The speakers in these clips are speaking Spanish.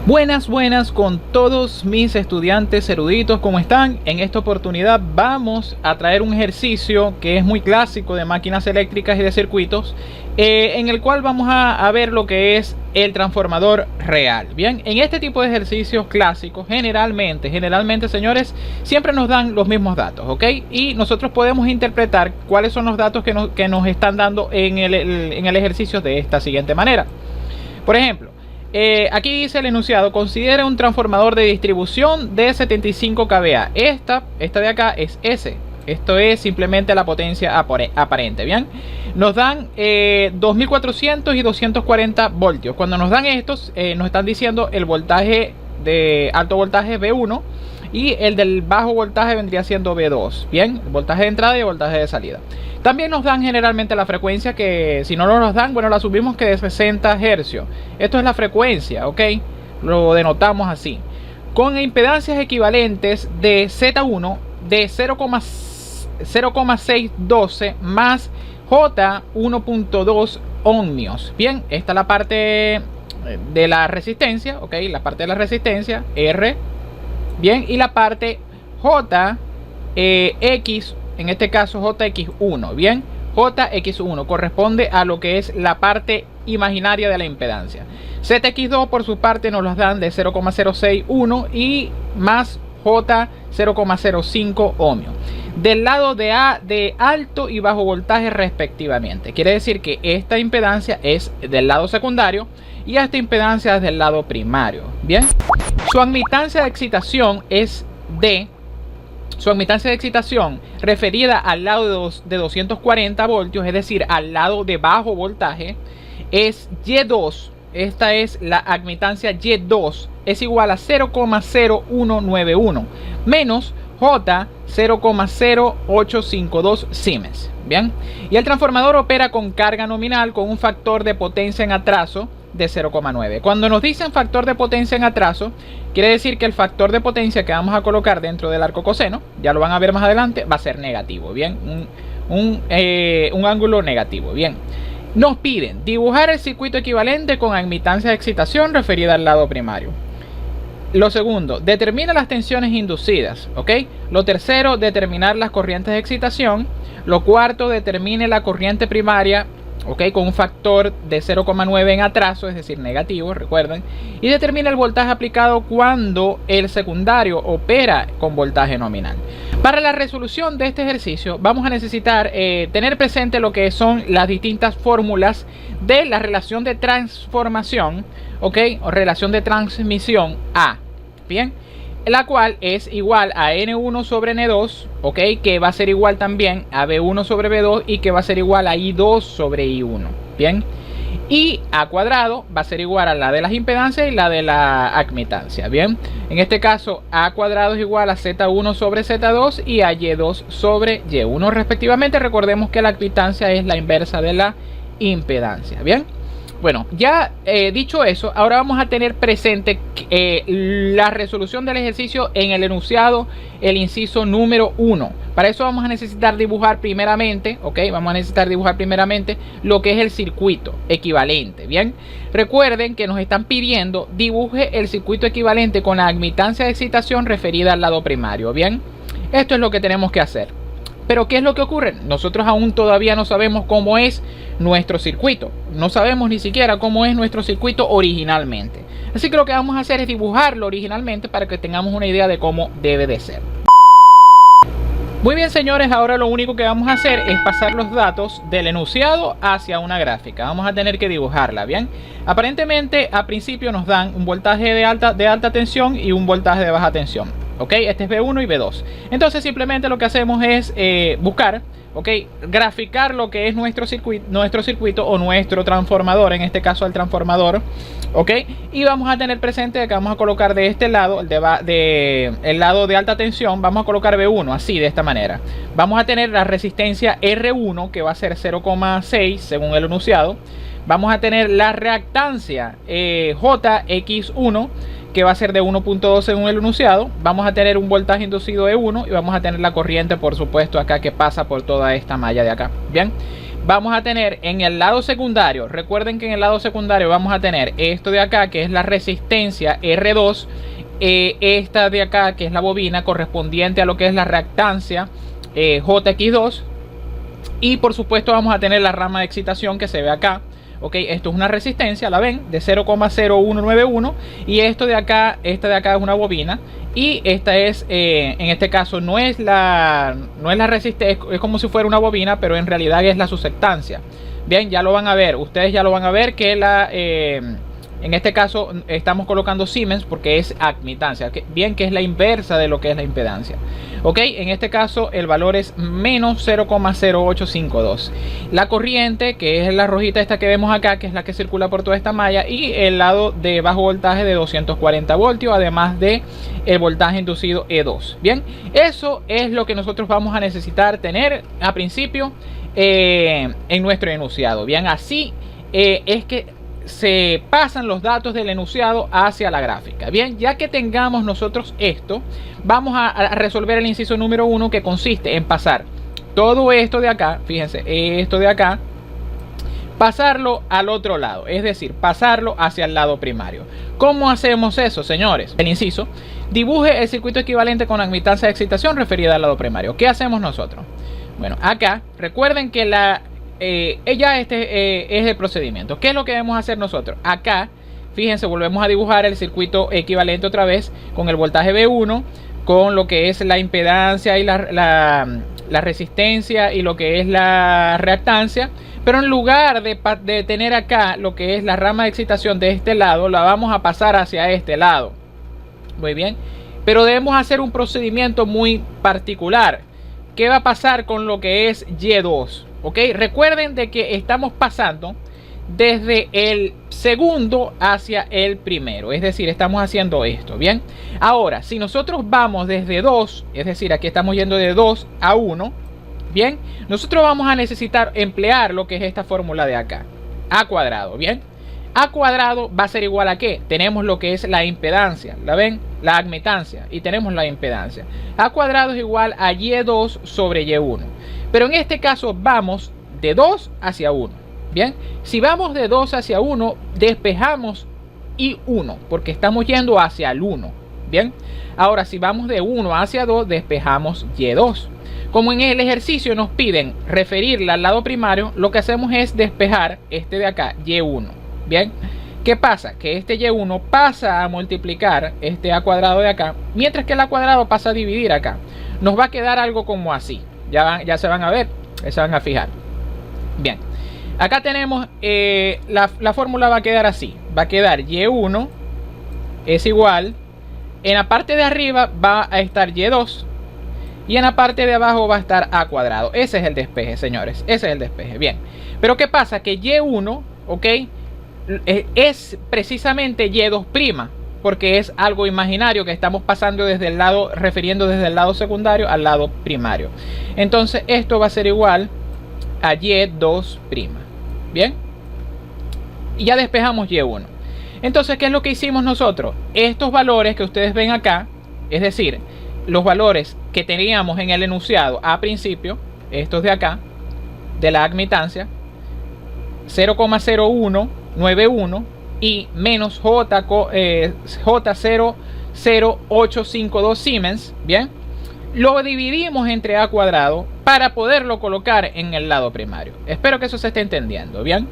Buenas con todos mis estudiantes eruditos, ¿cómo están? En esta oportunidad vamos a traer un ejercicio que es muy clásico de máquinas eléctricas y de circuitos, en el cual vamos a ver lo que es el transformador real. Bien, en este tipo de ejercicios clásicos generalmente señores, siempre nos dan los mismos datos, ¿ok? Y nosotros podemos interpretar cuáles son los datos que nos están dando en el ejercicio de esta siguiente manera. Por ejemplo, aquí dice el enunciado: considera un transformador de distribución de 75 kVA. Esta de acá es S. Esto es simplemente la potencia aparente. Bien, nos dan 2400 y 240 voltios. Cuando nos dan estos, nos están diciendo el voltaje de alto voltaje V1 y el del bajo voltaje vendría siendo V2. Bien, el voltaje de entrada y el voltaje de salida. También nos dan generalmente la frecuencia, que si no nos dan, bueno, la asumimos que de 60 Hz. Esto es la frecuencia, ¿ok? Lo denotamos así. Con impedancias equivalentes de Z1 de 0,612 más J 1.2 ohmios. Bien, esta es la parte de la resistencia, ¿ok? La parte de la resistencia, R. Bien, y la parte J, X, en este caso JX1, bien, JX1 corresponde a lo que es la parte imaginaria de la impedancia. ZX2 por su parte nos las dan de 0,061 y más J 0,05 ohmios. Del lado de alto y bajo voltaje respectivamente. Quiere decir que esta impedancia es del lado secundario y esta impedancia es del lado primario. Bien, su admitancia de excitación es D. Su admitancia de excitación referida al lado de 240 voltios, es decir, al lado de bajo voltaje, es Y2. Esta es la admitancia Y2, es igual a 0,0191 menos J 0,0852 Siemens. Bien, y el transformador opera con carga nominal con un factor de potencia en atraso de 0,9. Cuando nos dicen factor de potencia en atraso, quiere decir que el factor de potencia que vamos a colocar dentro del arco coseno, ya lo van a ver más adelante, va a ser negativo. Bien, un ángulo negativo. Bien, nos piden dibujar el circuito equivalente con admitancia de excitación referida al lado primario. Lo segundo, determina las tensiones inducidas, ¿ok? Lo tercero, determinar las corrientes de excitación. Lo cuarto, determine la corriente primaria, ¿ok? Con un factor de 0,9 en atraso, es decir, negativo, recuerden. Y determina el voltaje aplicado cuando el secundario opera con voltaje nominal. Para la resolución de este ejercicio vamos a necesitar tener presente lo que son las distintas fórmulas de la relación de transformación, ¿ok? O relación de transmisión A. Bien, la cual es igual a N1 sobre N2, ¿ok? Que va a ser igual también a V1 sobre V2 y que va a ser igual a I2 sobre I1. Bien, y A cuadrado va a ser igual a la de las impedancias y la de la admitancia. Bien, en este caso A cuadrado es igual a Z1 sobre Z2 y a Y2 sobre Y1 respectivamente. Recordemos que la admitancia es la inversa de la impedancia. Bien, bueno, ya dicho eso, ahora vamos a tener presente la resolución del ejercicio en el enunciado, el inciso número 1. Para eso vamos a necesitar dibujar primeramente, ¿ok? Vamos a necesitar dibujar primeramente lo que es el circuito equivalente. Bien, recuerden que nos están pidiendo dibuje el circuito equivalente con la admitancia de excitación referida al lado primario. Bien, esto es lo que tenemos que hacer. Pero ¿qué es lo que ocurre? Nosotros aún todavía no sabemos cómo es nuestro circuito. No sabemos ni siquiera cómo es nuestro circuito originalmente. Así que lo que vamos a hacer es dibujarlo originalmente para que tengamos una idea de cómo debe de ser. Muy bien, señores, ahora lo único que vamos a hacer es pasar los datos del enunciado hacia una gráfica. Vamos a tener que dibujarla, ¿bien? Aparentemente, a principio nos dan un voltaje de alta tensión y un voltaje de baja tensión. ¿Ok? Este es V1 y V2. Entonces simplemente lo que hacemos es buscar, ¿ok? Graficar lo que es nuestro circuito o nuestro transformador, en este caso el transformador, ¿ok? Y vamos a tener presente que vamos a colocar de este lado, el lado de alta tensión, vamos a colocar V1, así, de esta manera. Vamos a tener la resistencia R1, que va a ser 0,6 según el enunciado. Vamos a tener la reactancia JX1, que va a ser de 1.2 según el enunciado. Vamos a tener un voltaje inducido de 1 y vamos a tener la corriente, por supuesto, acá que pasa por toda esta malla de acá. Bien, vamos a tener en el lado secundario, recuerden que en el lado secundario vamos a tener esto de acá, que es la resistencia R2, esta de acá, que es la bobina correspondiente a lo que es la reactancia JX2, y por supuesto vamos a tener la rama de excitación que se ve acá. Ok, esto es una resistencia, la ven, de 0,0191, y esto de acá, esta de acá es una bobina, y esta es, en este caso no es la resistencia, es como si fuera una bobina, pero en realidad es la susceptancia. Bien, ya lo van a ver, ustedes ya lo van a ver que en este caso estamos colocando Siemens porque es admitancia, bien, que es la inversa de lo que es la impedancia. Ok, en este caso el valor es menos 0,0852. La corriente, que es la rojita esta que vemos acá, que es la que circula por toda esta malla, y el lado de bajo voltaje de 240 voltios, además de el voltaje inducido E2. Bien, eso es lo que nosotros vamos a necesitar tener a principio en nuestro enunciado. Bien, así es que se pasan los datos del enunciado hacia la gráfica. Bien, ya que tengamos nosotros esto, vamos a resolver el inciso número 1, que consiste en pasar todo esto de acá, fíjense, esto de acá, pasarlo al otro lado, es decir, pasarlo hacia el lado primario. ¿Cómo hacemos eso, señores? El inciso: dibuje el circuito equivalente con admitancia de excitación referida al lado primario. ¿Qué hacemos nosotros? Bueno, acá recuerden que ya este es el procedimiento. ¿Qué es lo que debemos hacer nosotros? Acá, fíjense, volvemos a dibujar el circuito equivalente otra vez con el voltaje B1, con lo que es la impedancia y la resistencia y lo que es la reactancia. Pero en lugar de tener acá lo que es la rama de excitación de este lado, la vamos a pasar hacia este lado. Muy bien. Pero debemos hacer un procedimiento muy particular. ¿Qué va a pasar con lo que es Y2? Ok, recuerden de que estamos pasando desde el segundo hacia el primero, es decir, estamos haciendo esto. Bien, ahora si nosotros vamos desde 2, es decir, aquí estamos yendo de 2 a 1, bien, nosotros vamos a necesitar emplear lo que es esta fórmula de acá, A cuadrado. Bien, A cuadrado va a ser igual a ¿qué? Tenemos lo que es la impedancia, ¿la ven? La admitancia, y tenemos la impedancia. A cuadrado es igual a Y2 sobre Y1. Pero en este caso vamos de 2 hacia 1. Bien, si vamos de 2 hacia 1, despejamos I1 porque estamos yendo hacia el 1. Bien, ahora si vamos de 1 hacia 2, despejamos Y2. Como en el ejercicio nos piden referirla al lado primario, lo que hacemos es despejar este de acá, Y1. Bien, ¿qué pasa? Que este Y1 pasa a multiplicar este A cuadrado de acá, mientras que el A cuadrado pasa a dividir acá. Nos va a quedar algo como así. Ya se van a ver, se van a fijar. Bien, acá tenemos la fórmula va a quedar así. Va a quedar Y1 es igual, en la parte de arriba va a estar Y2 y en la parte de abajo va a estar A cuadrado. Ese es el despeje, señores, ese es el despeje. Bien, pero ¿qué pasa? Que Y1, ok, es precisamente Y2', porque es algo imaginario que estamos pasando desde el lado, refiriendo desde el lado secundario al lado primario. Entonces esto va a ser igual a Y2'. Bien, y ya despejamos Y1. Entonces, ¿qué es lo que hicimos nosotros? Estos valores que ustedes ven acá, es decir, los valores que teníamos en el enunciado a principio, estos de acá, de la admitancia, 0,0191 y menos J00852 Siemens, bien, lo dividimos entre A cuadrado para poderlo colocar en el lado primario. Espero que eso se esté entendiendo, bien.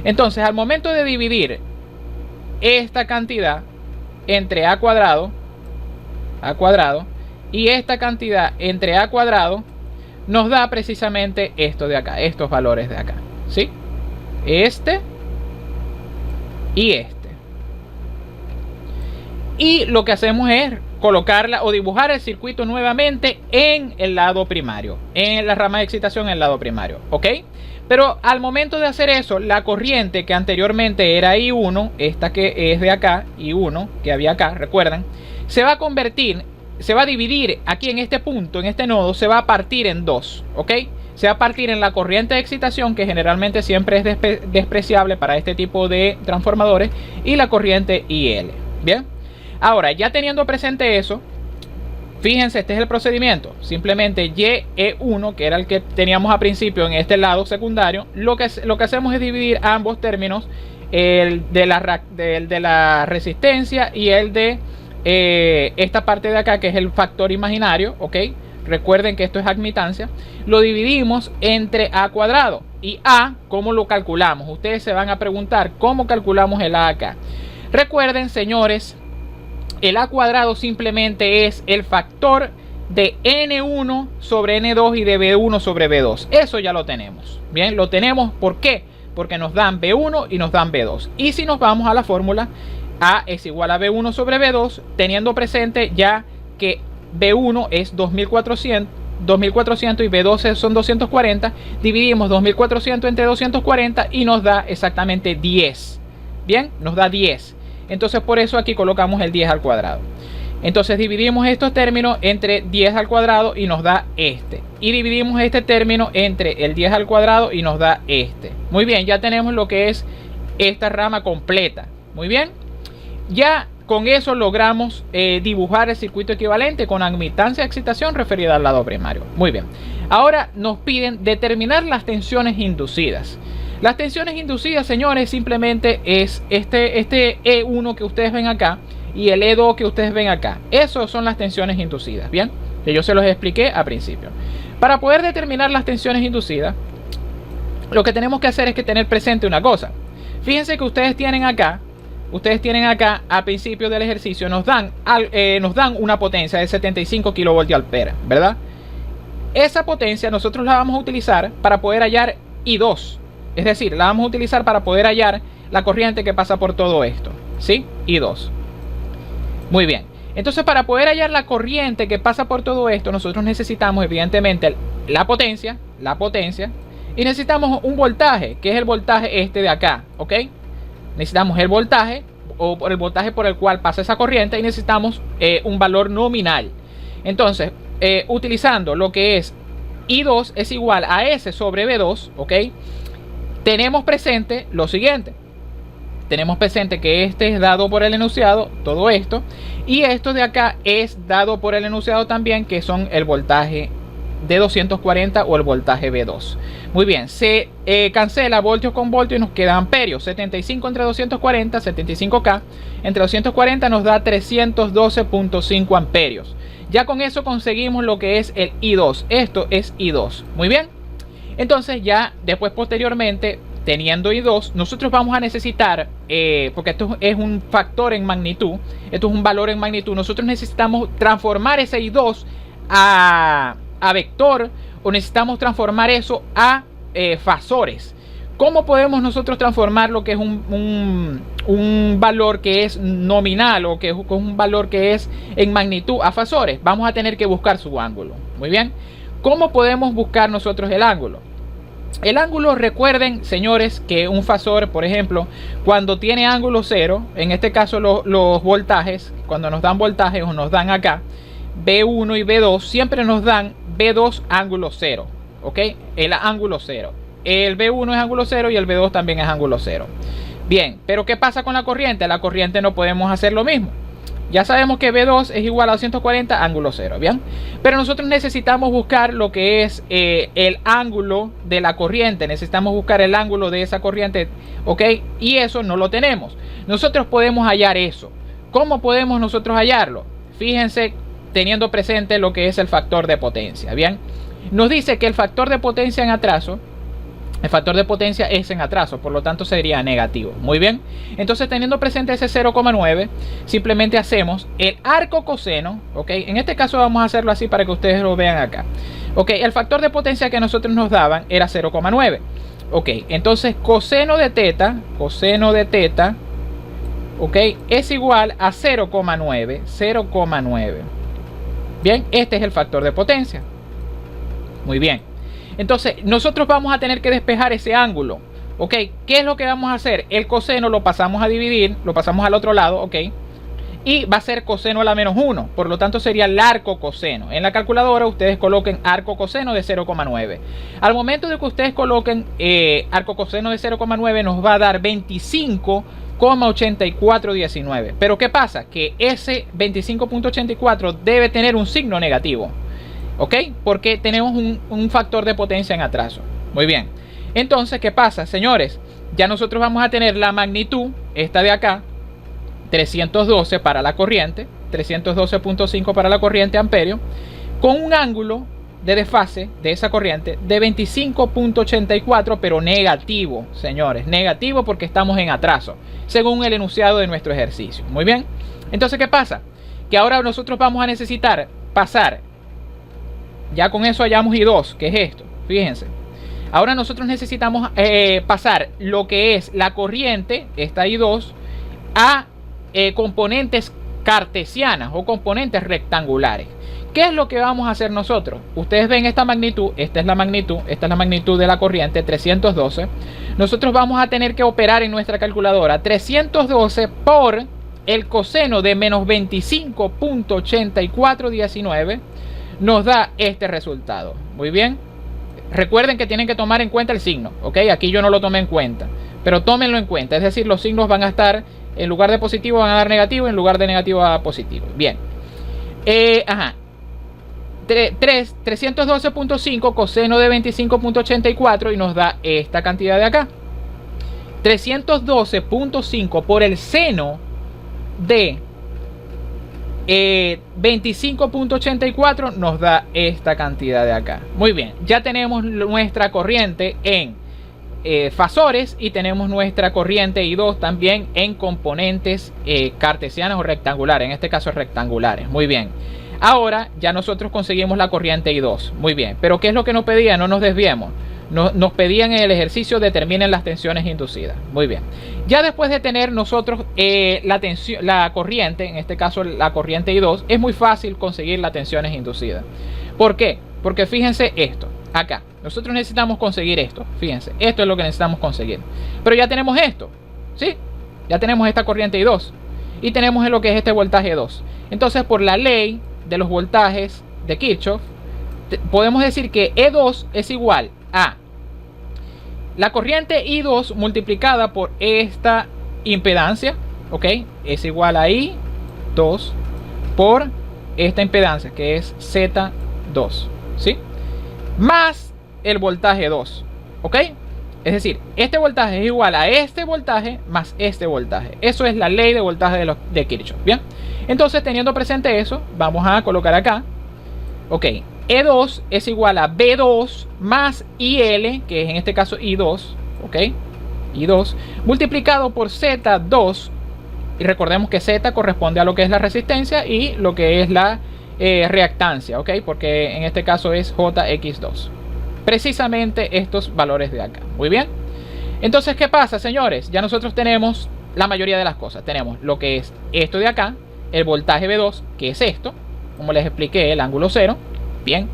Entonces, al momento de dividir esta cantidad entre A cuadrado y esta cantidad entre A cuadrado, nos da precisamente esto de acá, estos valores de acá, ¿sí? Este y este. Y lo que hacemos es colocarla o dibujar el circuito nuevamente en el lado primario, en la rama de excitación en el lado primario, ¿ok? Pero al momento de hacer eso, la corriente que anteriormente era I1, esta que es de acá, I1, que había acá, recuerdan, se va a convertir, se va a dividir aquí en este punto, en este nodo, se va a partir en dos, ¿ok? Se va a partir en la corriente de excitación, que generalmente siempre es despreciable para este tipo de transformadores, y la corriente IL. Bien, ahora ya teniendo presente eso, Fíjense, este es el procedimiento. Simplemente YE1, que era el que teníamos a principio en este lado secundario, lo que hacemos es dividir ambos términos, el de la resistencia y el de esta parte de acá, que es el factor imaginario, ¿ok? Recuerden que esto es admitancia. Lo dividimos entre A cuadrado. Y A, ¿cómo lo calculamos? Ustedes se van a preguntar, ¿cómo calculamos el A acá? Recuerden, señores, el A cuadrado simplemente es el factor de N1 sobre N2 y de B1 sobre B2. Eso ya lo tenemos. Bien, lo tenemos. ¿Por qué? Porque nos dan B1 y nos dan B2. Y si nos vamos a la fórmula, A es igual a B1 sobre B2, teniendo presente ya que B1 es 2400 y B2 son 240, dividimos 2400 entre 240 y nos da exactamente 10. Bien, nos da 10. Entonces por eso aquí colocamos el 10 al cuadrado. Entonces dividimos estos términos entre 10 al cuadrado y nos da este. Y dividimos este término entre el 10 al cuadrado y nos da este. Muy bien, ya tenemos lo que es esta rama completa. Muy bien. Ya con eso logramos dibujar el circuito equivalente con admitancia de excitación referida al lado primario. Muy bien. Ahora nos piden determinar las tensiones inducidas. Las tensiones inducidas, señores, simplemente es este E1 que ustedes ven acá y el E2 que ustedes ven acá. Esas son las tensiones inducidas, ¿bien? Que yo se los expliqué al principio. Para poder determinar las tensiones inducidas, lo que tenemos que hacer es que tener presente una cosa. Fíjense que ustedes tienen acá a principio del ejercicio, nos dan una potencia de 75 kVA, ¿verdad? Esa potencia nosotros la vamos a utilizar para poder hallar I2. Es decir, la vamos a utilizar para poder hallar la corriente que pasa por todo esto, ¿sí? I2. Muy bien. Entonces, para poder hallar la corriente que pasa por todo esto, nosotros necesitamos, evidentemente, la potencia, y necesitamos un voltaje, que es el voltaje este de acá, ¿ok? Necesitamos el voltaje, o el voltaje por el cual pasa esa corriente, y necesitamos un valor nominal. Entonces, utilizando lo que es I2 es igual a S sobre B2, ¿ok? Tenemos presente lo siguiente. Tenemos presente que este es dado por el enunciado, todo esto. Y esto de acá es dado por el enunciado también, que son el voltaje de 240 o el voltaje B2. Muy bien, se cancela voltios con voltios y nos queda amperios. 75 entre 240, 75K. Entre 240 nos da 312.5 amperios. Ya con eso conseguimos lo que es el I2. Esto es I2. Muy bien. Entonces ya después posteriormente, teniendo I2, nosotros vamos a necesitar, porque esto es un factor en magnitud, esto es un valor en magnitud, nosotros necesitamos transformar ese I2 a vector, o necesitamos transformar eso a fasores. ¿Cómo podemos nosotros transformar lo que es un valor que es nominal o que es un valor que es en magnitud a fasores? Vamos a tener que buscar su ángulo. Muy bien. ¿Cómo podemos buscar nosotros el ángulo? El ángulo, recuerden, señores, que un fasor, por ejemplo, cuando tiene ángulo cero, en este caso los voltajes, cuando nos dan voltajes o nos dan acá, B1 y B2, siempre nos dan B2 ángulo cero, ¿ok? El ángulo cero. El B1 es ángulo cero y el B2 también es ángulo cero. Bien, pero ¿qué pasa con la corriente? La corriente no podemos hacer lo mismo. Ya sabemos que B2 es igual a 240 ángulo cero, ¿bien? Pero nosotros necesitamos buscar lo que es el ángulo de la corriente. Necesitamos buscar el ángulo de esa corriente, ¿ok? Y eso no lo tenemos. Nosotros podemos hallar eso. ¿Cómo podemos nosotros hallarlo? Fíjense, teniendo presente lo que es el factor de potencia, ¿bien? Nos dice que el factor de potencia en atraso, el factor de potencia es en atraso, por lo tanto sería negativo. Muy bien. Entonces, teniendo presente ese 0,9, simplemente hacemos el arco coseno, ¿ok? En este caso vamos a hacerlo así para que ustedes lo vean acá. Ok, el factor de potencia que nosotros nos daban era 0,9. Ok, entonces coseno de teta, ok, es igual a 0,9. Bien, este es el factor de potencia. Muy bien. Entonces, nosotros vamos a tener que despejar ese ángulo. ¿Ok? ¿Qué es lo que vamos a hacer? El coseno lo pasamos a dividir, lo pasamos al otro lado, ¿ok? y va a ser coseno a la menos 1, por lo tanto sería el arco coseno. En la calculadora ustedes coloquen arco coseno de 0,9. Al momento de que ustedes coloquen arco coseno de 0,9 nos va a dar 25,8419. Pero ¿qué pasa? Que ese 25,84 debe tener un signo negativo, ¿ok? Porque tenemos un factor de potencia en atraso. Muy bien. Entonces, ¿qué pasa, señores? Ya nosotros vamos a tener la magnitud, esta de acá, 312 para la corriente, 312.5 para la corriente amperio, con un ángulo de desfase de esa corriente de 25,84, pero negativo, señores, negativo porque estamos en atraso, según el enunciado de nuestro ejercicio. Muy bien, entonces, ¿qué pasa? Que ahora nosotros vamos a necesitar pasar, ya con eso hallamos I2, que es esto, fíjense. Ahora nosotros necesitamos pasar lo que es la corriente, esta I2, a componentes cartesianas o componentes rectangulares. ¿Qué es lo que vamos a hacer nosotros? Ustedes ven esta magnitud, esta es la magnitud de la corriente, 312. Nosotros vamos a tener que operar en nuestra calculadora 312 por el coseno de menos 25,8419, nos da este resultado. Muy bien. Recuerden que tienen que tomar en cuenta el signo, ¿ok? Aquí yo no lo tomé en cuenta, pero tómenlo en cuenta. Es decir, los signos van a estar, en lugar de positivo van a dar negativo, en lugar de negativo a positivo. Bien. 312.5 coseno de 25,84 y nos da esta cantidad de acá. 312.5 por el seno de 25,84 nos da esta cantidad de acá. Muy bien, ya tenemos nuestra corriente en fasores y tenemos nuestra corriente I2 también en componentes cartesianas o rectangulares, en este caso rectangulares. Muy bien, ahora ya nosotros conseguimos la corriente I2. Muy bien, pero ¿qué es lo que nos pedía? No nos desviemos. Nos pedían en el ejercicio determinen las tensiones inducidas. Muy bien, ya después de tener nosotros la corriente, en este caso la corriente I2, es muy fácil conseguir las tensiones inducidas. ¿Por qué? Porque fíjense esto, acá nosotros necesitamos conseguir esto. Fíjense, esto es lo que necesitamos conseguir, pero ya tenemos esto, ¿sí? Ya tenemos esta corriente I2 y tenemos lo que es este voltaje 2. Entonces, por la ley de los voltajes de Kirchhoff, podemos decir que E2 es igual a la corriente I2 multiplicada por esta impedancia, ¿ok? Es igual a I2 por esta impedancia, que es Z2, ¿sí? Más el voltaje 2, ¿ok? Es decir, este voltaje es igual a este voltaje más este voltaje. Eso es la ley de voltaje de Kirchhoff, ¿bien? Entonces, teniendo presente eso, vamos a colocar acá, ok, E2 es igual a B2 más IL, que es en este caso I2, ¿ok? I2 multiplicado por Z2, y recordemos que Z corresponde a lo que es la resistencia y lo que es la reactancia, ¿ok? Porque en este caso es JX2. Precisamente estos valores de acá. Muy bien. Entonces, ¿qué pasa, señores? Ya nosotros tenemos la mayoría de las cosas. Tenemos lo que es esto de acá, el voltaje B2, que es esto, como les expliqué, el ángulo 0. Bien,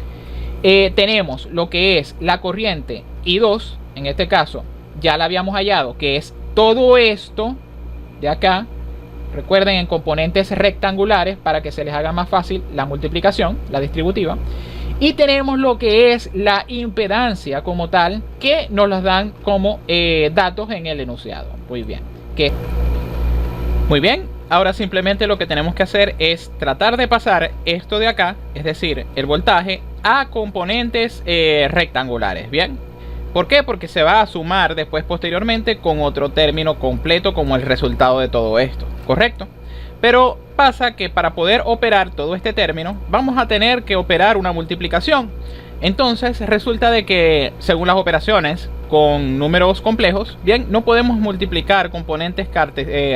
tenemos lo que es la corriente I2, en este caso ya la habíamos hallado, que es todo esto de acá. Recuerden, en componentes rectangulares para que se les haga más fácil la multiplicación, la distributiva. Y tenemos lo que es la impedancia como tal, que nos las dan como datos en el enunciado. Muy bien. Muy bien. Ahora simplemente lo que tenemos que hacer es tratar de pasar esto de acá, es decir, el voltaje, a componentes rectangulares. Bien. ¿Por qué? Porque se va a sumar después posteriormente con otro término completo como el resultado de todo esto. ¿Correcto? Pero pasa que para poder operar todo este término vamos a tener que operar una multiplicación. Entonces resulta de que según las operaciones con números complejos, bien, no podemos multiplicar componentes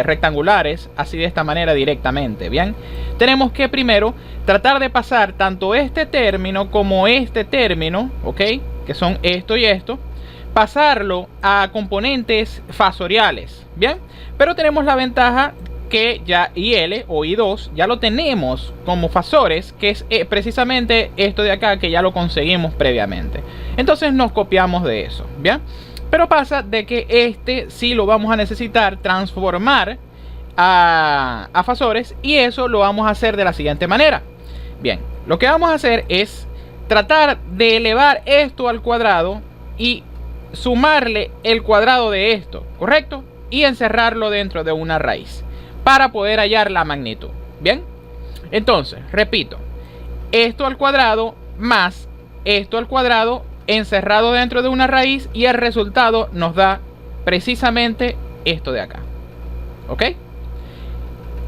rectangulares así de esta manera directamente. Bien, tenemos que primero tratar de pasar tanto este término como este término, ok, que son esto y esto, pasarlo a componentes fasoriales. Bien, pero tenemos la ventaja que ya IL o I2 ya lo tenemos como fasores, que es precisamente esto de acá, que ya lo conseguimos previamente. Entonces nos copiamos de eso, ¿bien? Pero pasa de que este sí lo vamos a necesitar transformar a fasores, y eso lo vamos a hacer de la siguiente manera. Bien, lo que vamos a hacer es tratar de elevar esto al cuadrado y sumarle el cuadrado de esto, ¿correcto? Y encerrarlo dentro de una raíz para poder hallar la magnitud. Bien, entonces repito, esto al cuadrado más esto al cuadrado encerrado dentro de una raíz, y el resultado nos da precisamente esto de acá. ¿Ok?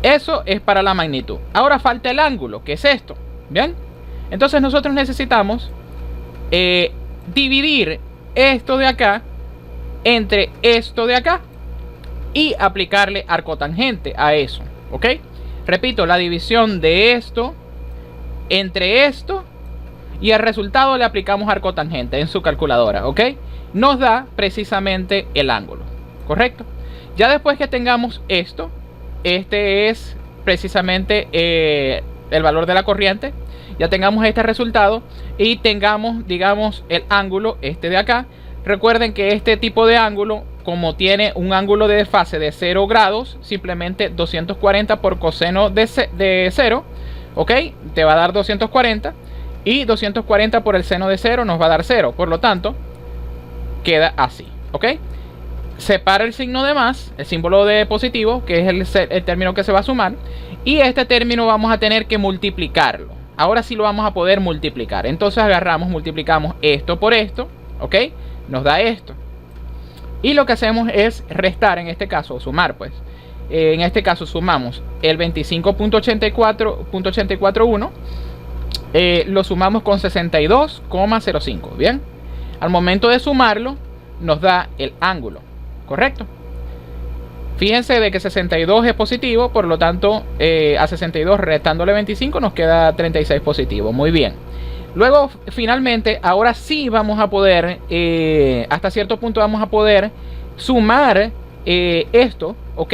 Eso es para la magnitud. Ahora falta el ángulo, que es esto. Bien, entonces nosotros necesitamos dividir esto de acá entre esto de acá y aplicarle arcotangente a eso. ¿Ok? Repito, la división de esto entre esto, y el resultado le aplicamos arcotangente en su calculadora. ¿Ok? Nos da precisamente el ángulo, ¿correcto? Ya después que tengamos esto, este es precisamente el valor de la corriente. Ya tengamos este resultado y tengamos, digamos, el ángulo este de acá. Recuerden que este tipo de ángulo, como tiene un ángulo de desfase de 0 grados, simplemente 240 por coseno de 0, ¿ok? Te va a dar 240, y 240 por el seno de 0 nos va a dar 0. Por lo tanto, queda así, ¿ok? Separa el signo de más, el símbolo de positivo, que es el término que se va a sumar, y este término vamos a tener que multiplicarlo. Ahora sí lo vamos a poder multiplicar. Entonces agarramos, multiplicamos esto por esto, ¿ok? Nos da esto. Y lo que hacemos es restar, en este caso, o sumar, pues. En este caso sumamos el 25.84.841, lo sumamos con 62,05, ¿bien? Al momento de sumarlo, nos da el ángulo, ¿correcto? Fíjense de que 62 es positivo, por lo tanto, a 62 restándole 25 nos queda 36 positivo. Muy bien. Luego, finalmente, ahora sí vamos a poder, hasta cierto punto vamos a poder sumar esto, ¿ok?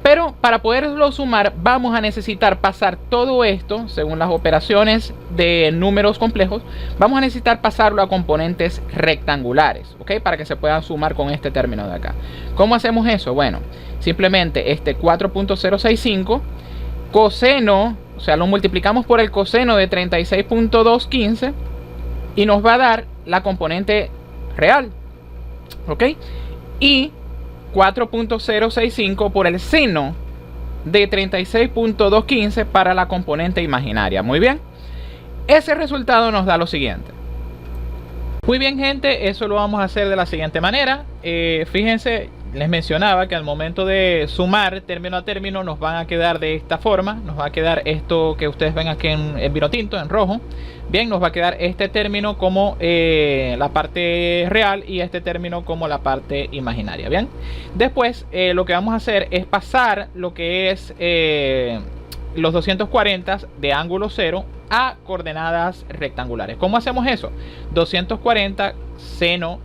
Pero para poderlo sumar vamos a necesitar pasar todo esto, según las operaciones de números complejos, vamos a necesitar pasarlo a componentes rectangulares, ¿ok? Para que se puedan sumar con este término de acá. ¿Cómo hacemos eso? Bueno, simplemente este 4.065 coseno, o sea, lo multiplicamos por el coseno de 36.215 y nos va a dar la componente real, ¿ok? Y 4.065 por el seno de 36.215 para la componente imaginaria. Muy bien, ese resultado nos da lo siguiente. Muy bien, gente, eso lo vamos a hacer de la siguiente manera. Fíjense, les mencionaba que al momento de sumar término a término nos van a quedar de esta forma. Nos va a quedar esto que ustedes ven aquí en vino tinto, en rojo. Bien, nos va a quedar este término como la parte real y este término como la parte imaginaria. Bien, después lo que vamos a hacer es pasar lo que es los 240 de ángulo 0 a coordenadas rectangulares. ¿Cómo hacemos eso? 240 seno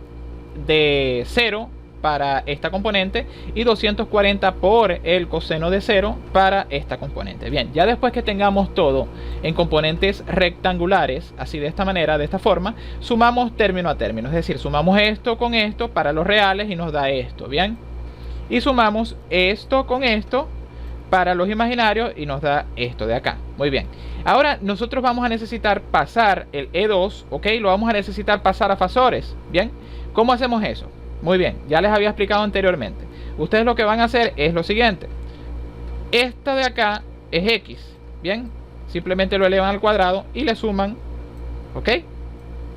de 0 para esta componente y 240 por el coseno de 0 para esta componente. Bien, ya después que tengamos todo en componentes rectangulares, así de esta manera, de esta forma, sumamos término a término, es decir, sumamos esto con esto para los reales y nos da esto, bien, y sumamos esto con esto para los imaginarios y nos da esto de acá. Muy bien, ahora nosotros vamos a necesitar pasar el E2, ok, lo vamos a necesitar pasar a fasores. Bien, ¿cómo hacemos eso? Muy bien, ya les había explicado anteriormente. Ustedes lo que van a hacer es lo siguiente. Esta de acá es X. Bien, simplemente lo elevan al cuadrado y le suman, ¿ok?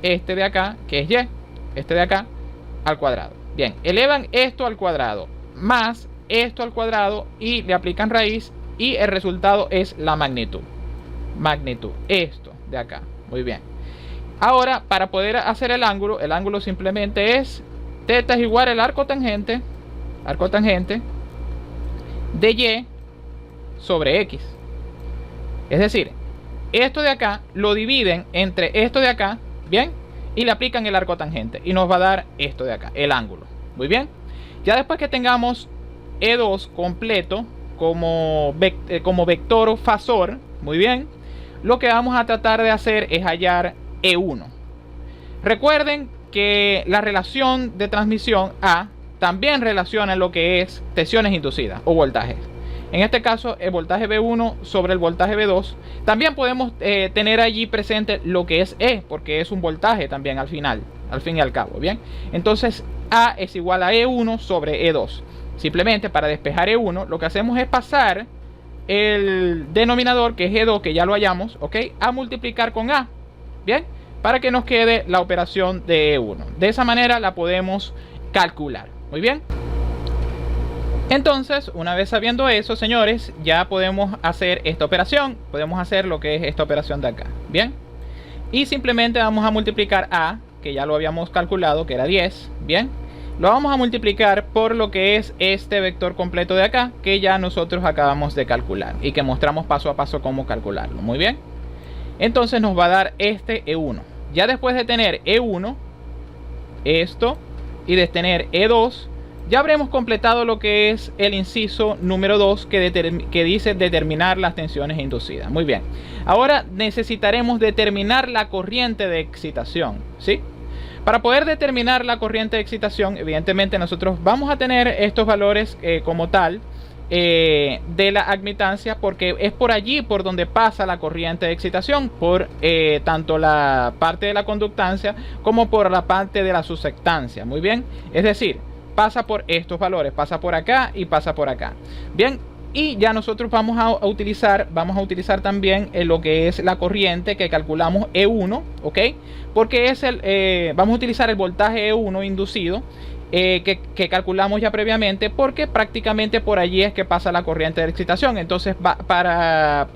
Este de acá, que es Y. Este de acá al cuadrado. Bien, elevan esto al cuadrado más esto al cuadrado y le aplican raíz y el resultado es la magnitud. Magnitud, esto de acá. Muy bien. Ahora, para poder hacer el ángulo simplemente es θ es igual al arco tangente de Y sobre X. Es decir, esto de acá lo dividen entre esto de acá, bien, y le aplican el arco tangente y nos va a dar esto de acá, el ángulo. Muy bien, ya después que tengamos E2 completo como vector fasor, muy bien, lo que vamos a tratar de hacer es hallar E1. Recuerden que la relación de transmisión A también relaciona lo que es tensiones inducidas o voltajes. En este caso, el voltaje B1 sobre el voltaje B2. También podemos tener allí presente lo que es E, porque es un voltaje también al final, al fin y al cabo. Bien, entonces A es igual a E1 sobre E2. Simplemente para despejar E1, lo que hacemos es pasar el denominador, que es E2, que ya lo hallamos, ¿ok?, a multiplicar con A. Bien, para que nos quede la operación de E1. De esa manera la podemos calcular. Muy bien. Entonces, una vez sabiendo eso, señores, ya podemos hacer esta operación. Podemos hacer lo que es esta operación de acá. Bien. Y simplemente vamos a multiplicar A, que ya lo habíamos calculado, que era 10. Bien. Lo vamos a multiplicar por lo que es este vector completo de acá, que ya nosotros acabamos de calcular y que mostramos paso a paso cómo calcularlo. Muy bien. Entonces nos va a dar este E1. Ya después de tener E1, esto, y de tener E2, ya habremos completado lo que es el inciso número 2 que dice determinar las tensiones inducidas. Muy bien. Ahora necesitaremos determinar la corriente de excitación, ¿sí? Para poder determinar la corriente de excitación, evidentemente nosotros vamos a tener estos valores como tal de la admitancia, porque es por allí por donde pasa la corriente de excitación, por tanto la parte de la conductancia como por la parte de la susceptancia. Muy bien. Es decir, pasa por estos valores, pasa por acá y pasa por acá. Bien, y ya nosotros vamos a utilizar también lo que es la corriente que calculamos E1, ¿ok? Porque es vamos a utilizar el voltaje E1 inducido que calculamos ya previamente, porque prácticamente por allí es que pasa la corriente de excitación. Entonces para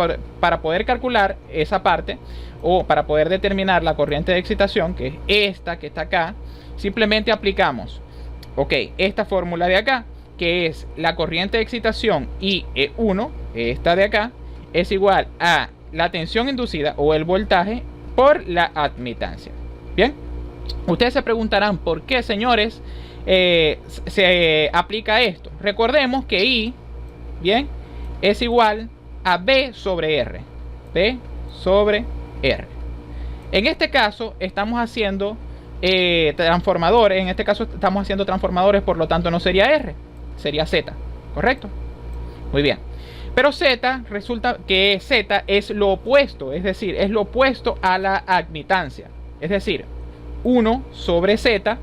poder calcular esa parte, o para poder determinar la corriente de excitación, que es esta que está acá, simplemente aplicamos esta fórmula de acá, que es la corriente de excitación y E1, esta de acá, es igual a la tensión inducida o el voltaje por la admitancia. Bien, ustedes se preguntarán por qué, señores, se aplica esto. Recordemos que I, bien, es igual a B sobre R. B sobre R. En este caso estamos haciendo transformadores. En este caso estamos haciendo transformadores, por lo tanto no sería R, sería Z, ¿correcto? Muy bien. Pero Z, resulta que Z es lo opuesto, es decir, es lo opuesto a la admitancia. Es decir, 1 sobre Z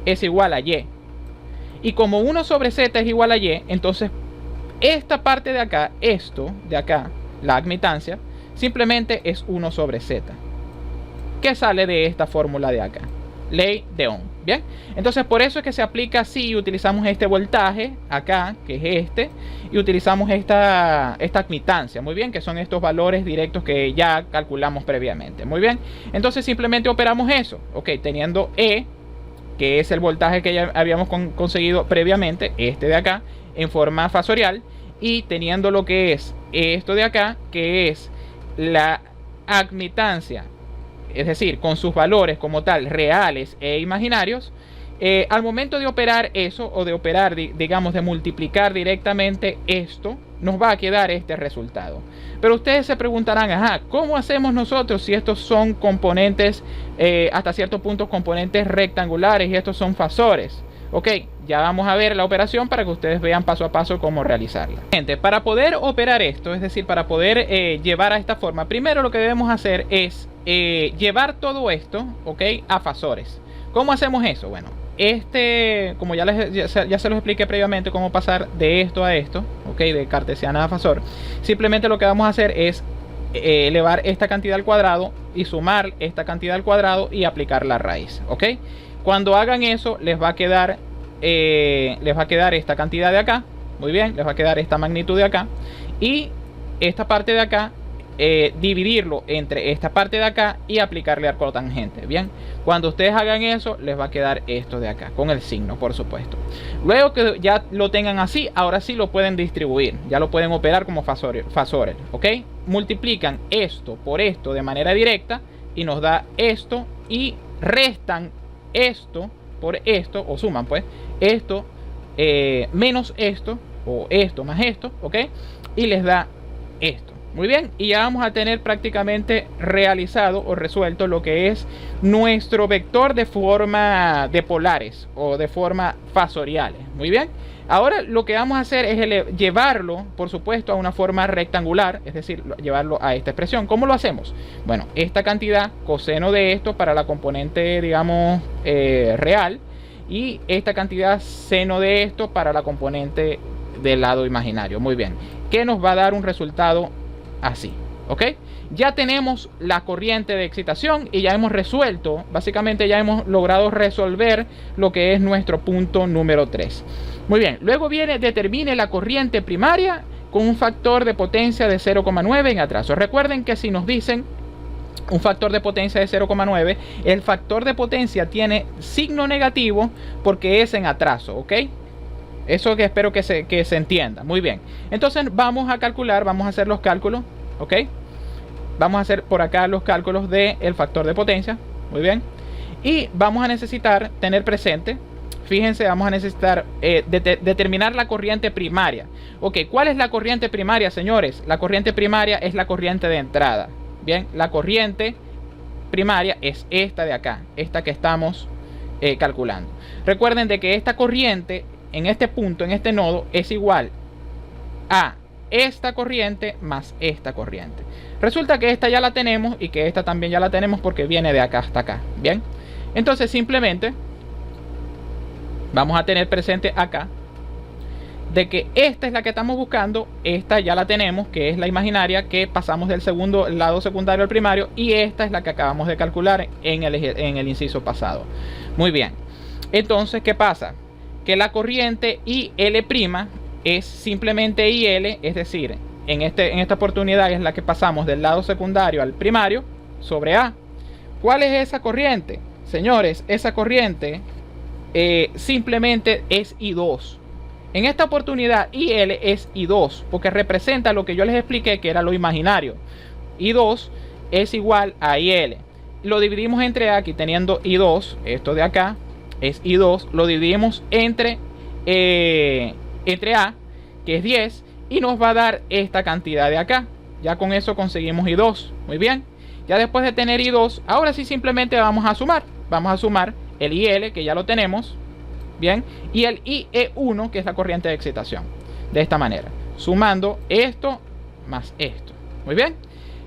es igual a Y. Y como 1 sobre Z es igual a Y, entonces esta parte de acá, esto de acá, la admitancia, simplemente es 1 sobre Z. ¿Qué sale de esta fórmula de acá? Ley de Ohm. Bien, entonces por eso es que se aplica así. Utilizamos este voltaje acá, que es este, y utilizamos esta admitancia. Muy bien, que son estos valores directos que ya calculamos previamente. Muy bien, entonces simplemente operamos eso. Teniendo E, que es el voltaje que ya habíamos conseguido previamente, este de acá, en forma fasorial, y teniendo lo que es esto de acá, que es la admitancia, es decir, con sus valores como tal, reales e imaginarios, al momento de operar eso, o de operar, digamos, de multiplicar directamente esto, nos va a quedar este resultado. Pero ustedes se preguntarán, ajá, ¿cómo hacemos nosotros si estos son componentes, hasta cierto punto componentes rectangulares, y estos son fasores? Ya vamos a ver la operación para que ustedes vean paso a paso cómo realizarla. Gente, para poder operar esto, es decir, para poder llevar a esta forma, primero lo que debemos hacer es llevar todo esto, a fasores. ¿Cómo hacemos eso? Bueno, como ya se los expliqué previamente, cómo pasar de esto a esto, de cartesiana a fasor. Simplemente lo que vamos a hacer es elevar esta cantidad al cuadrado y sumar esta cantidad al cuadrado y aplicar la raíz. Cuando hagan eso, les va a quedar esta cantidad de acá. Muy bien, les va a quedar esta magnitud de acá, y esta parte de acá, dividirlo entre esta parte de acá y aplicarle arco tangente. Bien, cuando ustedes hagan eso, les va a quedar esto de acá con el signo, por supuesto. Luego que ya lo tengan así, ahora sí lo pueden distribuir, ya lo pueden operar como fasores. Multiplican esto por esto de manera directa y nos da esto, y restan esto por esto, o suman pues esto menos esto, o esto más esto, y les da esto. Muy bien, y ya vamos a tener prácticamente realizado o resuelto lo que es nuestro vector de forma de polares o de forma fasoriales. Muy bien, ahora lo que vamos a hacer es llevarlo, por supuesto, a una forma rectangular, es decir, llevarlo a esta expresión. ¿Cómo lo hacemos? Bueno, esta cantidad coseno de esto para la componente, digamos, real, y esta cantidad seno de esto para la componente del lado imaginario. Muy bien, que nos va a dar un resultado así, ¿ok? Ya tenemos la corriente de excitación y ya hemos resuelto, básicamente ya hemos logrado resolver lo que es nuestro punto número 3. Muy bien, luego viene determine la corriente primaria con un factor de potencia de 0,9 en atraso. Recuerden que si nos dicen un factor de potencia de 0,9, el factor de potencia tiene signo negativo porque es en atraso, ¿ok? Eso que espero que se entienda. Muy bien. Entonces vamos a calcular, vamos a hacer los cálculos. ¿Ok? Vamos a hacer por acá los cálculos del factor de potencia. Muy bien. Y vamos a necesitar tener presente, fíjense, vamos a necesitar determinar la corriente primaria. Ok, ¿cuál es la corriente primaria, señores? La corriente primaria es la corriente de entrada. Bien, la corriente primaria es esta de acá, esta que estamos calculando. Recuerden de que esta corriente en este punto, en este nodo, es igual a esta corriente más esta corriente. Resulta que esta ya la tenemos y que esta también ya la tenemos porque viene de acá hasta acá. Bien, entonces simplemente vamos a tener presente acá de que esta es la que estamos buscando, esta ya la tenemos, que es la imaginaria que pasamos del lado secundario al primario, y esta es la que acabamos de calcular en el inciso pasado. Muy bien, entonces ¿qué pasa? Que la corriente IL' es simplemente IL, es decir, en esta oportunidad es la que pasamos del lado secundario al primario sobre A. ¿Cuál es esa corriente? Señores, esa corriente simplemente es I2. En esta oportunidad IL es I2 porque representa lo que yo les expliqué que era lo imaginario. I2 es igual a IL. Lo dividimos entre A, aquí teniendo I2, esto de acá es I2, lo dividimos entre A, que es 10, y nos va a dar esta cantidad de acá. Ya con eso conseguimos I2. Muy bien, ya después de tener I2, ahora sí simplemente vamos a sumar. Vamos a sumar el IL, que ya lo tenemos, bien, y el IE1, que es la corriente de excitación. De esta manera, sumando esto más esto. Muy bien,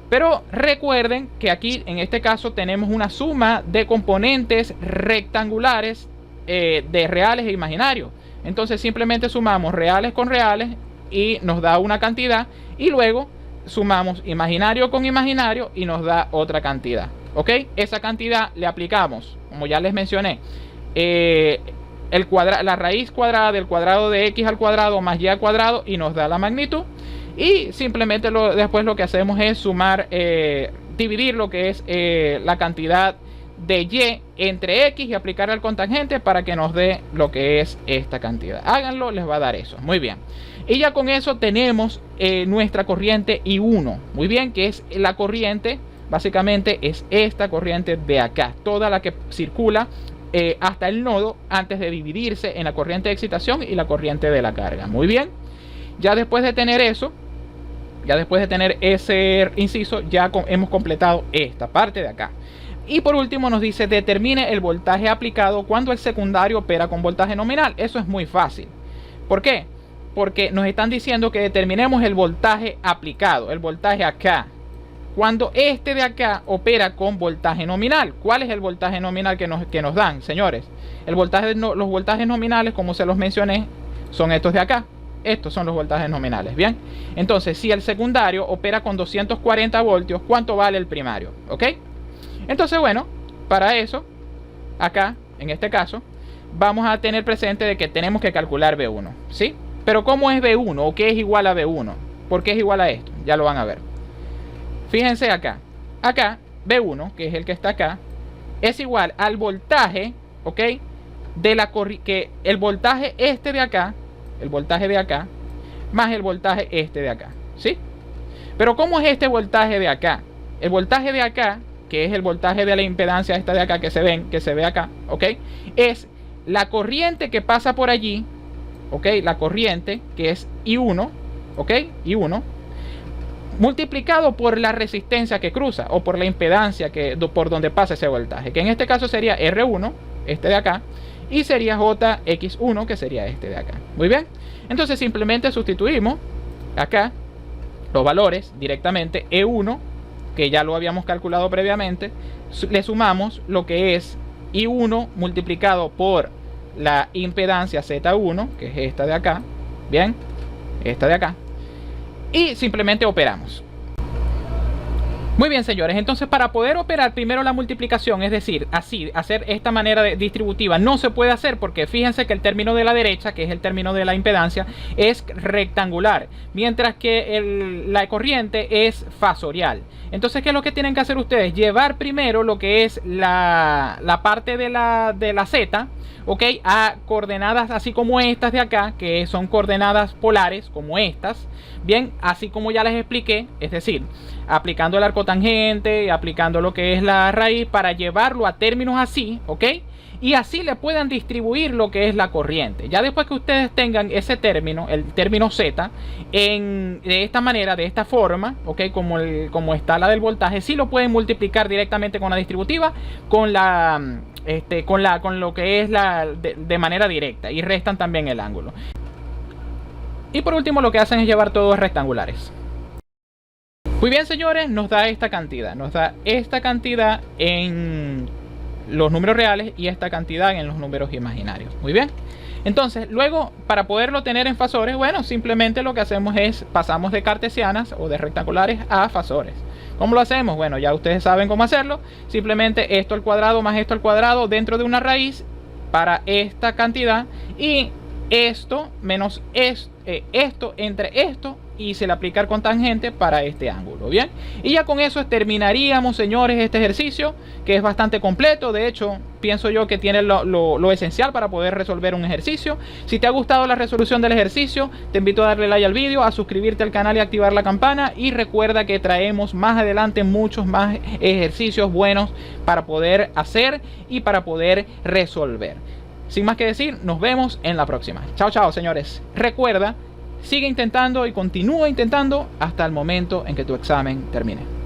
pero recuerden que aquí en este caso tenemos una suma de componentes rectangulares de reales e imaginarios. Entonces simplemente sumamos reales con reales y nos da una cantidad, y luego sumamos imaginario con imaginario y nos da otra cantidad. ¿Ok? Esa cantidad le aplicamos, como ya les mencioné, la raíz cuadrada del cuadrado de x al cuadrado más y al cuadrado, y nos da la magnitud. Y simplemente después lo que hacemos es sumar, dividir lo que es la cantidad de y entre x y aplicar al cotangente para que nos dé lo que es esta cantidad. Háganlo, les va a dar eso. Muy bien. Y ya con eso tenemos nuestra corriente I1. Muy bien, que es la corriente, básicamente es esta corriente de acá, toda la que circula hasta el nodo antes de dividirse en la corriente de excitación y la corriente de la carga. Muy bien. Ya después de tener eso, ya después de tener ese inciso, ya hemos completado esta parte de acá. Y por último nos dice determine el voltaje aplicado cuando el secundario opera con voltaje nominal. Eso es muy fácil. ¿Por qué? Porque nos están diciendo que determinemos el voltaje aplicado, el voltaje acá, cuando este de acá opera con voltaje nominal. ¿Cuál es el voltaje nominal que nos dan, señores? Los voltajes nominales, como se los mencioné, son estos de acá. Estos son los voltajes nominales. Bien, entonces si el secundario opera con 240 voltios, ¿cuánto vale el primario? ¿Ok? Entonces, bueno, para eso, acá, en este caso, vamos a tener presente de que tenemos que calcular V1, ¿sí? Pero ¿cómo es V1 o qué es igual a V1? ¿Por qué es igual a esto? Ya lo van a ver. Fíjense acá. Acá, V1, que es el que está acá, es igual al voltaje, ¿ok? Que el voltaje este de acá, el voltaje de acá, más el voltaje este de acá, ¿sí? Pero ¿cómo es este voltaje de acá? El voltaje de acá, que es el voltaje de la impedancia esta de acá que se ve acá, ¿ok? Es la corriente que pasa por allí, ¿ok? La corriente que es I1, ¿ok? I1, multiplicado por la resistencia que cruza o por la impedancia por donde pasa ese voltaje, que en este caso sería R1, este de acá, y sería JX1, que sería este de acá. Muy bien, entonces simplemente sustituimos acá los valores directamente. E1, que ya lo habíamos calculado previamente, le sumamos lo que es I1 multiplicado por la impedancia Z1, que es esta de acá, bien, esta de acá, y simplemente operamos. Muy bien, señores, entonces para poder operar primero la multiplicación, es decir, así, hacer esta manera distributiva, no se puede hacer porque fíjense que el término de la derecha, que es el término de la impedancia, es rectangular, mientras que la corriente es fasorial. Entonces, ¿qué es lo que tienen que hacer ustedes? Llevar primero lo que es la parte de la Z, ¿ok?, a coordenadas así como estas de acá, que son coordenadas polares como estas, bien, así como ya les expliqué, es decir, aplicando el arco tangente, aplicando lo que es la raíz para llevarlo a términos así, ¿ok? Y así le puedan distribuir lo que es la corriente. Ya después que ustedes tengan ese término, el término Z, de esta manera, de esta forma, ¿ok?, como está la del voltaje, sí lo pueden multiplicar directamente con la distributiva, con lo que es de manera directa, y restan también el ángulo. Y por último lo que hacen es llevar todos rectangulares. Muy bien, señores, nos da esta cantidad en los números reales y esta cantidad en los números imaginarios. Muy bien, entonces luego para poderlo tener en fasores, bueno, simplemente lo que hacemos es pasamos de cartesianas o de rectangulares a fasores. ¿Cómo lo hacemos? Bueno, ya ustedes saben cómo hacerlo. Simplemente esto al cuadrado más esto al cuadrado dentro de una raíz para esta cantidad, y esto menos esto entre esto, y se le aplica con tangente para este ángulo. Bien, y ya con eso terminaríamos, señores, este ejercicio, que es bastante completo. De hecho, pienso yo que tiene lo esencial para poder resolver un ejercicio. Si te ha gustado la resolución del ejercicio, te invito a darle like al vídeo, a suscribirte al canal y activar la campana, y recuerda que traemos más adelante muchos más ejercicios buenos para poder hacer y para poder resolver. Sin más que decir, nos vemos en la próxima. Chao, chao, señores. Recuerda, sigue intentando y continúa intentando hasta el momento en que tu examen termine.